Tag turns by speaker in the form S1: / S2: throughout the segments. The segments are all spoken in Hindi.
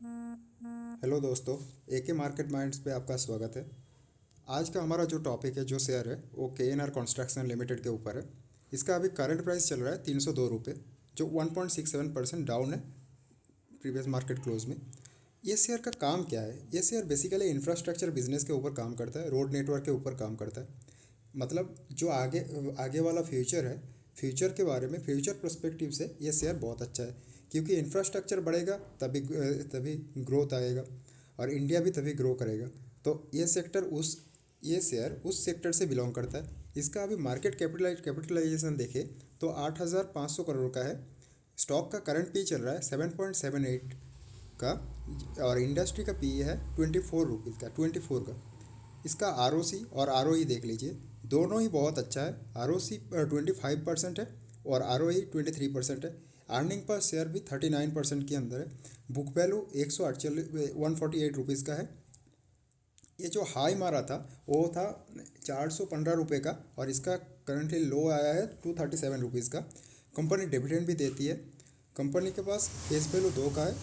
S1: हेलो दोस्तों। एके मार्केट माइंड्स पे आपका स्वागत है। आज का हमारा जो टॉपिक है, जो शेयर है, वो KNR कंस्ट्रक्शन लिमिटेड के ऊपर है। इसका अभी करंट प्राइस चल रहा है 302 रुपये, जो 1.67% डाउन है प्रीवियस मार्केट क्लोज में। ये शेयर का काम क्या है? ये शेयर बेसिकली इंफ्रास्ट्रक्चर बिजनेस के ऊपर काम करता है, रोड नेटवर्क के ऊपर काम करता है। मतलब जो आगे आगे वाला फ्यूचर है, फ्यूचर के बारे में, फ्यूचर पर्सपेक्टिव से ये शेयर बहुत अच्छा है, क्योंकि इंफ्रास्ट्रक्चर बढ़ेगा तभी तभी ग्रोथ आएगा और इंडिया भी तभी ग्रो करेगा। तो ये शेयर उस सेक्टर से बिलोंग करता है। इसका अभी मार्केट कैपिटलाइजेशन देखे तो 8,500 करोड़ का है। स्टॉक का करंट पी चल रहा है 7.78 का, और इंडस्ट्री का पी है 24 रुपीज़ का, 24 का। इसका ROC और ROE देख लीजिए, दोनों ही बहुत अच्छा है। ROC 25% है और ROE 23% है। अर्निंग पर शेयर भी 39% के अंदर है। बुक वैल्यू 148 रुपीज़ का है। ये जो हाई मारा था वो था 415 रुपये का, और इसका करंटली लो आया है 237 रुपीज़ का। कंपनी डिविडेंड भी देती है। कंपनी के पास फेस वैल्यू 2 का है।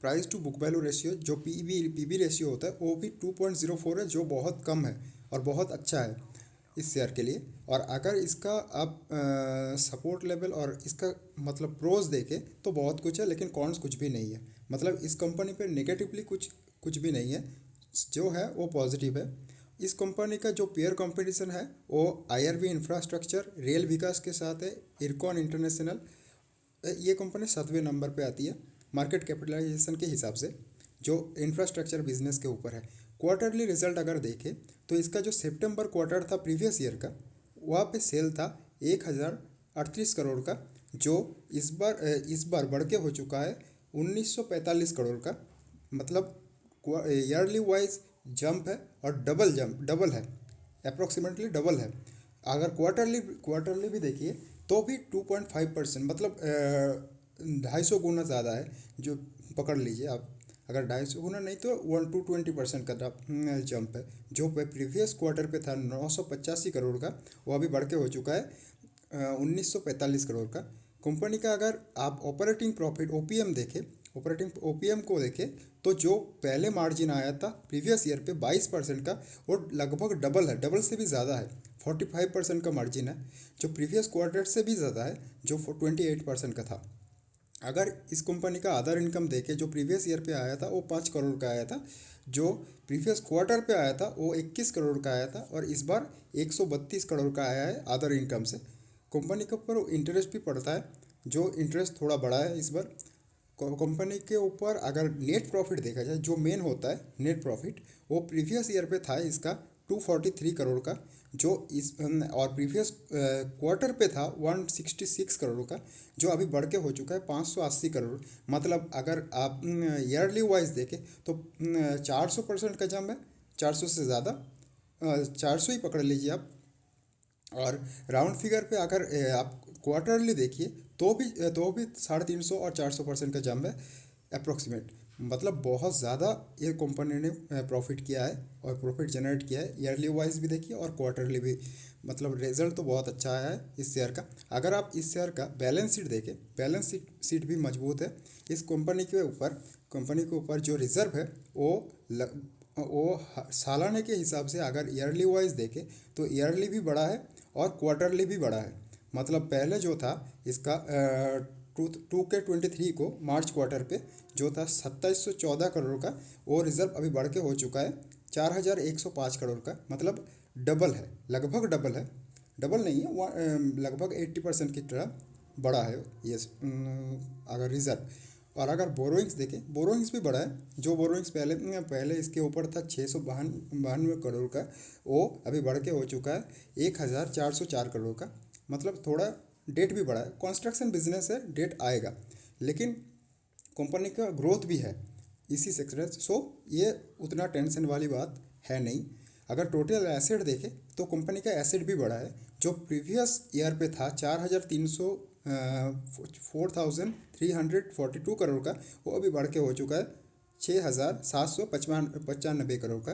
S1: Price to book value ratio, जो पीबी रेशियो होता है, वो भी 2.04 है, जो बहुत कम है और बहुत अच्छा है इस शेयर के लिए। और अगर इसका आप सपोर्ट लेवल और इसका मतलब प्रोज देखें तो बहुत कुछ है, लेकिन कॉन्स कुछ भी नहीं है। मतलब इस कंपनी पे नेगेटिवली कुछ कुछ भी नहीं है, जो है वो पॉजिटिव है। इस कंपनी का जो पेयर कंपटीशन है वो IRB इंफ्रास्ट्रक्चर, रेल विकास के साथ है, इरकॉन इंटरनेशनल। ये कंपनी 7वें नंबर पे आती है मार्केट कैपिटलाइजेशन के हिसाब से, जो इंफ्रास्ट्रक्चर बिजनेस के ऊपर है। क्वार्टरली रिजल्ट अगर देखें तो इसका जो सितंबर क्वार्टर था प्रीवियस ईयर का, वहाँ पे सेल था 1,038 करोड़ का, जो इस बार बढ़ के हो चुका है 1,945 करोड़ का। मतलब ईयरली वाइज जंप है, और डबल है, अप्रोक्सीमेटली डबल है। अगर क्वार्टरली भी देखिए तो भी 2.5%, मतलब 250 गुना ज़्यादा है, जो पकड़ लीजिए आप। अगर 250 गुना नहीं तो 1 to 20% का जंप है। जो प्रीवियस क्वार्टर पे था 985 करोड़ का, वो अभी बढ़ के हो चुका है 1,945 करोड़ का। कंपनी का अगर आप ऑपरेटिंग प्रॉफिट OPM देखें, ऑपरेटिंग OPM को देखें, तो जो पहले मार्जिन आया था प्रीवियस ईयर पे 22% का, वो लगभग डबल है, डबल से भी ज़्यादा है। 45% का मार्जिन है, जो प्रीवियस क्वार्टर से भी ज़्यादा है, जो 28% का था। अगर इस कंपनी का अदर इनकम देखें, जो प्रीवियस ईयर पे आया था वो 5 करोड़ का आया था, जो प्रीवियस क्वार्टर पे आया था वो 21 करोड़ का आया था, और इस बार 132 करोड़ का आया है अदर इनकम से। कंपनी के ऊपर इंटरेस्ट भी पड़ता है, जो इंटरेस्ट थोड़ा बढ़ा है इस बार। कंपनी के ऊपर अगर नेट प्रॉफिट देखा जाए, जो मेन होता है नेट प्रॉफिट, वो प्रीवियस ईयर पे था इसका 243 करोड़ का, जो इस और प्रीवियस क्वार्टर पे था 166 करोड़ का, जो अभी बढ़ के हो चुका है 580 करोड़। मतलब अगर आप ईयरली वाइज देखें तो 400% का जम है, 400 से ज़्यादा, 400 ही पकड़ लीजिए आप। और राउंड फिगर पे अगर आप क्वार्टरली देखिए तो भी 350 और 400% का जंप है अप्रोक्सीमेट। मतलब बहुत ज़्यादा ये कंपनी ने प्रॉफिट किया है और प्रॉफिट जनरेट किया है, ईयरली वाइज भी देखिए और क्वार्टरली भी। मतलब रिजल्ट तो बहुत अच्छा आया है इस शेयर का। अगर आप इस शेयर का बैलेंस शीट देखें, बैलेंस शीट भी मजबूत है। इस कंपनी के ऊपर जो रिजर्व है वो सालाने के हिसाब से अगर ईयरली वाइज देखें तो ईयरली भी बड़ा है और क्वार्टरली भी बड़ा है। मतलब पहले जो था इसका 2K23 को मार्च क्वार्टर पे जो था 2714 करोड़ का, वो रिज़र्व अभी बढ़ के हो चुका है 4105 करोड़ का। मतलब डबल है, लगभग डबल है, डबल नहीं है, लगभग 80% की तरह बड़ा है ये अगर रिज़र्व। और अगर बोरोइंग्स देखें, बोरोइंग्स भी बड़ा है। जो बोरोइंग्स पहले पहले इसके ऊपर था 692 करोड़ का, वो अभी बढ़ के हो चुका है 1404 करोड़ का। मतलब थोड़ा डेट भी बढ़ा है। कंस्ट्रक्शन बिजनेस है, डेट आएगा, लेकिन कंपनी का ग्रोथ भी है इसी सेक्टर। सो ये उतना टेंशन वाली बात है नहीं। अगर टोटल एसेट देखें तो कंपनी का एसेट भी बढ़ा है। जो प्रीवियस ईयर पे था 4,342 करोड़ का, वो अभी बढ़ के हो चुका है 6,795 करोड़ का।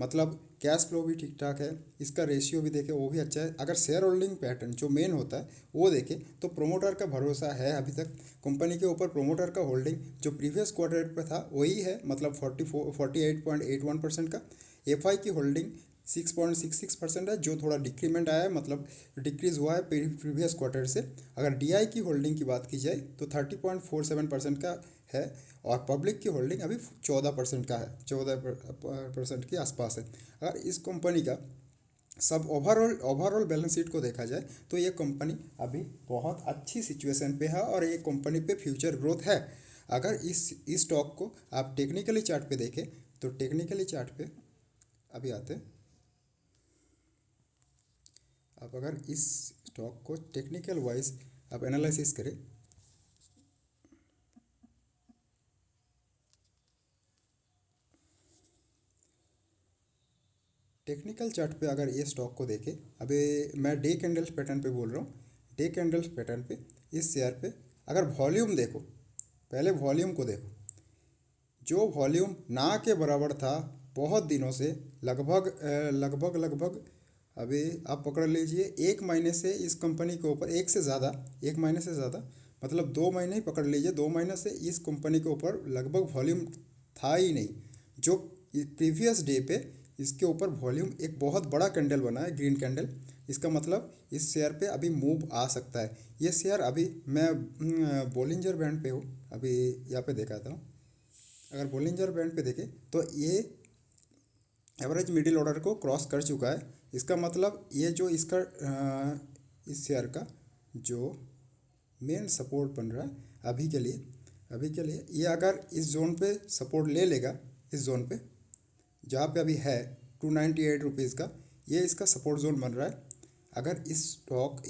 S1: मतलब कैश फ्लो भी ठीक ठाक है, इसका रेशियो भी देखें वो भी अच्छा है। अगर शेयर होल्डिंग पैटर्न जो मेन होता है वो देखें तो प्रोमोटर का भरोसा है अभी तक कंपनी के ऊपर। प्रोमोटर का होल्डिंग जो प्रीवियस क्वार्टर पे था वही है, मतलब 48.81% का। एफआई की होल्डिंग 6.66% है, जो थोड़ा डिक्रीमेंट आया है, मतलब डिक्रीज हुआ है प्रीवियस क्वार्टर से। अगर डीआई की होल्डिंग की बात की जाए तो 30.47% का है, और पब्लिक की होल्डिंग अभी 14% का है, 14% के आसपास है। अगर इस कंपनी का सब ओवरऑल बैलेंस शीट को देखा जाए तो ये कंपनी अभी बहुत अच्छी सिचुएशन पे है और ये कंपनी पे फ्यूचर ग्रोथ है। अगर इस स्टॉक को आप टेक्निकली चार्ट पे देखें तो टेक्निकली चार्ट पे अभी आते हैं। आप अगर इस स्टॉक को टेक्निकल वाइज आप एनालिसिस करें टेक्निकल चार्ट पे, अगर ये स्टॉक को देखें, अभी मैं डे कैंडल्स पैटर्न पे बोल रहा हूँ। डे कैंडल्स पैटर्न पे इस शेयर पे अगर वॉल्यूम देखो, पहले वॉल्यूम को देखो, जो वॉल्यूम ना के बराबर था बहुत दिनों से, लगभग अभी आप पकड़ लीजिए 1 महीने से इस कंपनी के ऊपर, एक से ज़्यादा, 1 महीने से ज़्यादा, मतलब 2 महीने ही पकड़ लीजिए, 2 महीने से इस कंपनी के ऊपर लगभग वॉल्यूम था ही नहीं। जो प्रीवियस डे पे इसके ऊपर वॉल्यूम एक बहुत बड़ा कैंडल बना है, ग्रीन कैंडल। इसका मतलब इस शेयर पे अभी मूव आ सकता है। ये शेयर अभी मैं बोलिंजर बैंड पे हूँ, अभी यहाँ पे दिखाता हूँ। अगर बोलिंजर बैंड पे देखें तो ये एवरेज मिडिल ऑर्डर को क्रॉस कर चुका है। इसका मतलब ये जो इसका इस शेयर का जो मेन सपोर्ट बन रहा है अभी के लिए ये अगर इस जोन पे सपोर्ट ले लेगा, इस जोन पे जहाँ पे अभी है 298 रुपीज़ का, ये इसका सपोर्ट जोन बन रहा है। अगर ये स्टॉक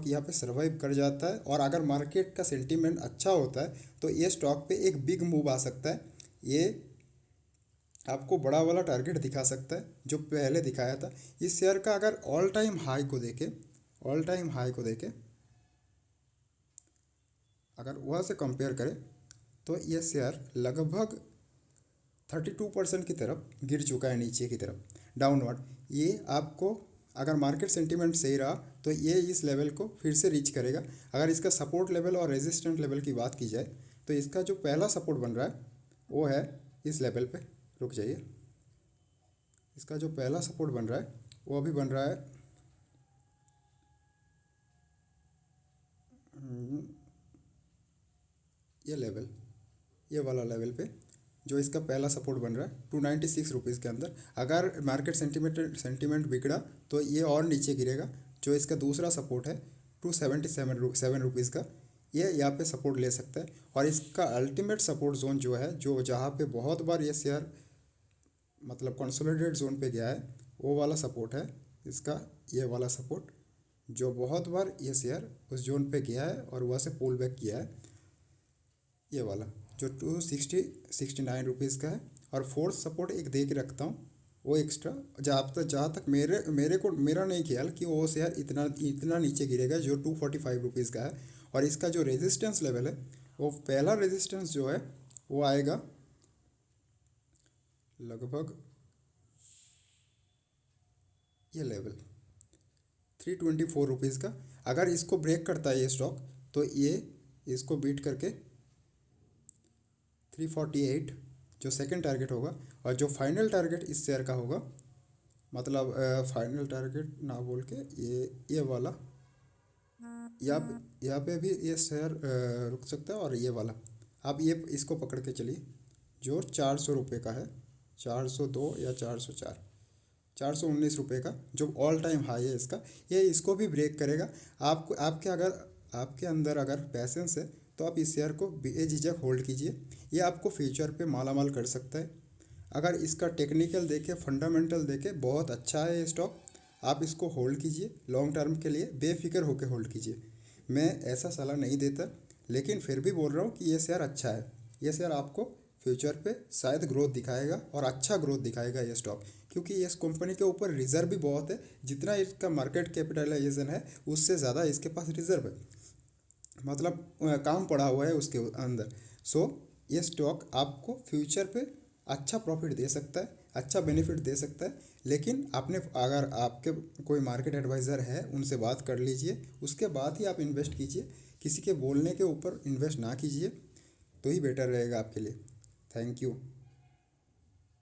S1: यहाँ पे सर्वाइव कर जाता है और अगर मार्केट का सेंटीमेंट अच्छा होता है तो ये स्टॉक पे एक बिग मूव आ सकता है। ये आपको बड़ा वाला टारगेट दिखा सकता है जो पहले दिखाया था। इस शेयर का अगर ऑल टाइम हाई को देखें, अगर वहाँ से कंपेयर करें तो ये शेयर लगभग 32% की तरफ गिर चुका है, नीचे की तरफ डाउनवर्ड। ये आपको अगर मार्केट सेंटीमेंट सही रहा तो ये इस लेवल को फिर से रीच करेगा। अगर इसका सपोर्ट लेवल और रेजिस्टेंट लेवल की बात की जाए तो इसका जो पहला सपोर्ट बन रहा है वो है इस लेवल पे, रुक जाइए, इसका जो पहला सपोर्ट बन रहा है वो अभी बन रहा है ये लेवल, ये वाला लेवल पे जो इसका पहला सपोर्ट बन रहा है 296 रुपीज़ के अंदर। अगर मार्केट सेंटीमेंट बिगड़ा तो ये और नीचे गिरेगा। जो इसका दूसरा सपोर्ट है 277 रुपीज़ का, ये यहाँ पे सपोर्ट ले सकता है। और इसका अल्टीमेट सपोर्ट जोन जो है, जो जहाँ पे बहुत बार ये शेयर मतलब कंसोलिडेट जोन पे गया है, वो वाला सपोर्ट है इसका, ये वाला सपोर्ट जो बहुत बार ये शेयर उस जोन पे गया है और वहाँ से पुल बैक किया है, ये वाला जो 269 रुपीज़ का है। और फोर्थ सपोर्ट एक दे के रखता हूँ वो एक्स्ट्रा, जहाँ तक मेरा नहीं ख्याल कि वो शेयर इतना इतना नीचे गिरेगा, जो 245 रुपीज़ का है। और इसका जो रेजिस्टेंस लेवल है, वो पहला रेजिस्टेंस जो है वो आएगा लगभग ये लेवल 324 रुपीज़ का। अगर इसको ब्रेक करता है ये स्टॉक तो ये इसको बीट करके 348 जो सेकंड टारगेट होगा, और जो फाइनल टारगेट इस शेयर का होगा, मतलब फाइनल टारगेट ना बोल के ये वाला, यहाँ पे भी ये शेयर रुक सकता है। और ये वाला आप ये इसको पकड़ के चलिए जो 400 रुपये का है, 402 या 404, 419 रुपये का जो ऑल टाइम हाई है इसका, ये इसको भी ब्रेक करेगा। आपको आपके अंदर अगर पैसेंस है तो आप इस शेयर को बेझिझक होल्ड कीजिए। ये आपको फ्यूचर पे मालामाल कर सकता है। अगर इसका टेक्निकल देखें, फंडामेंटल देखें, बहुत अच्छा है ये स्टॉक। आप इसको होल्ड कीजिए, लॉन्ग टर्म के लिए बेफिक्र होकर होल्ड कीजिए। मैं ऐसा सलाह नहीं देता, लेकिन फिर भी बोल रहा हूँ कि ये शेयर अच्छा है। ये शेयर आपको फ्यूचर पे शायद ग्रोथ दिखाएगा और अच्छा ग्रोथ दिखाएगा ये स्टॉक, क्योंकि इस कंपनी के ऊपर रिजर्व भी बहुत है। जितना इसका मार्केट कैपिटलाइजेशन है उससे ज़्यादा इसके पास रिजर्व है, मतलब काम पड़ा हुआ है उसके अंदर। सो ये स्टॉक आपको फ्यूचर पे अच्छा प्रॉफिट दे सकता है। अच्छा बेनिफिट दे सकता है। लेकिन आपने अगर आपके कोई मार्केट एडवाइज़र है उनसे बात कर लीजिए, उसके बाद ही आप इन्वेस्ट कीजिए। किसी के बोलने के ऊपर इन्वेस्ट ना कीजिए, तो ही बेटर रहेगा आपके लिए। Thank you.